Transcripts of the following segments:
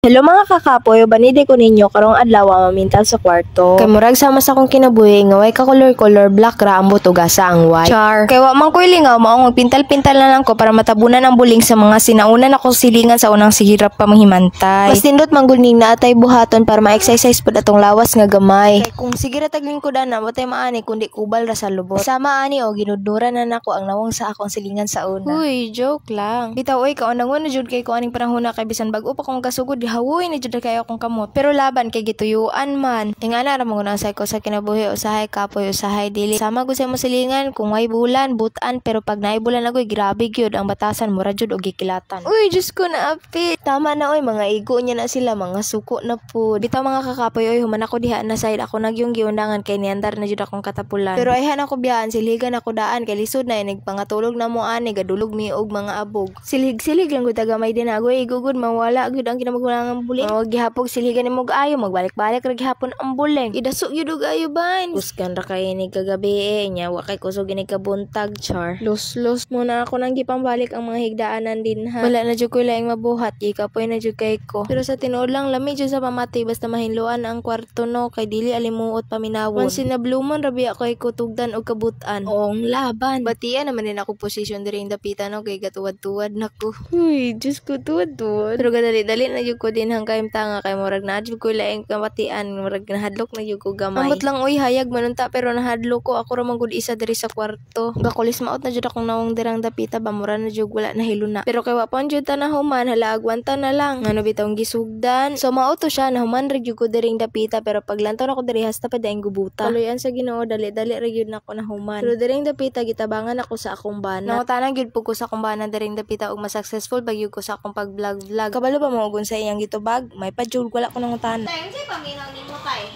Hello mga kakapoy, banide ko ninyo karong adlaw mamintal sa kwarto. Kay murag sama sa akong kinabuhi nga way ka color black ra ang butugasa ang white. Char. Kay wa man ko ilingaw mao magpintal-pintal na lang ko para matabunan ang buling sa mga sinauna nako silingan sa unang sigirap pa manghimantay. Mas nindot manggulning naatay buhaton para ma-exercise pud atong lawas nga gamay. Kay kung sige ra taglingkodan na watay maani kundi kubal ra sa lubot. Sama ani o ginudnuran na nako ang nawong sa akong silingan sa una. Uy, joke lang. Bitaw oy kaunangon na jud kay ko aning panahon na kay bisan bag-o pa kong kasugod hawoy na jud kayo akong kamot. Pero laban kay gituyuan man. Ingana ra mo sa ko sa kinabuhi usahay kapoy usahay dili. Sama gud sa mo silingan kung way bulan butan pero pag naay bulan agoy grabe gyud ang batasan mura jud og gikilatan. Uy, just ko na api. Tama na oy mga igo nya na sila mga suko na pud. Bitaw mga kakapoy oy human ako diha na side ako nagyong giundangan kay niandar na jud akong katapulan. Pero ayhan ako biyan siligan ako daan kay lisod na nagpangatulog na mo ani gadulog mi og mga abog. Silig lang gud tagamay din agoy igugod mawala gud ang kinamagulangan buling. Mawag gihapog siligan ni mo ayo magbalik-balik ra gihapon ang buling. Idasok gyud og ayo ban. Kusgan ra kay ni kagabi nya wa kay kusog ni kabuntag char. Los muna ako nang gipambalik ang mga higdaanan din ha. Wala na jud ko laing mabuhat kapoy na jud kay ko. Pero sa tinuod lang lami jud sa pamati basta mahinluan ang kwarto no kay dili alimuot paminawon. Once sinabluman rabi ako ay kutugdan og kabutan. Ong laban. Batian naman din ako posisyon diri ing dapitan no kay gatuwad-tuwad nako. Uy, just ko tuwad-tuwad. Pero gadali-dali na jud ko din hangkay tanga kay murag na jud ko laing kamatian murag nahadlok na jud ko gamay. Ambot lang uy hayag manunta pero nahadlok ko ako ra man gud isa diri sa kwarto. Gakulis maot na jud akong nawong dirang dapita ba mura na jud wala na hiluna. Pero kay wa pa jud ta nahuman hala agwanta na lang. Ngano bitong gisugdan. So mao to siya nahuman ra jud ko diring dapita pero paglantaw na ko diri hasta pa daing gubuta. Kaluyan sa Ginoo dali-dali ra jud nako nahuman. Pero diring dapita gitabangan ako sa akong bana. Nangutanang jud pug ko sa akong bana diring dapita og ma-successful bagyud ko sa akong pag-vlog. Kabalo ba mo ugon sa iyang gitubag? May pa-jud wala ko nang utan. Tay, unsay paminaw nimo tay?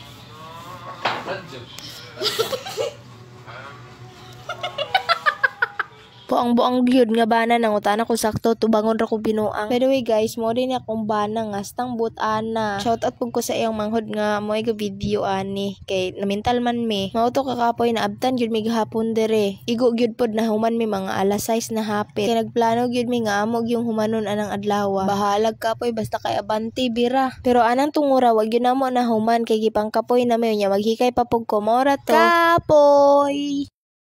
Buang gyud nga bana nang utana ko sakto tubangon ra ko binuang. By the way guys, mo din akong bana nga stang but-ana. Shout out pug ko sa iyang manghod nga mo'y ga video ani kay namintal man mi. Mao to kakapoy na abtan gyud mi gahapon dire. Igo gyud pod na human mi mga alas 6 na hapit. Kay nagplano gyud mi nga amo yung humanon anang adlaw. Bahalag kapoy basta kay abanti bira. Pero anang tungura wag gyud namo na human kay gipang kapoy na mi nya maghikay pa pug ko mora to. Kapoy.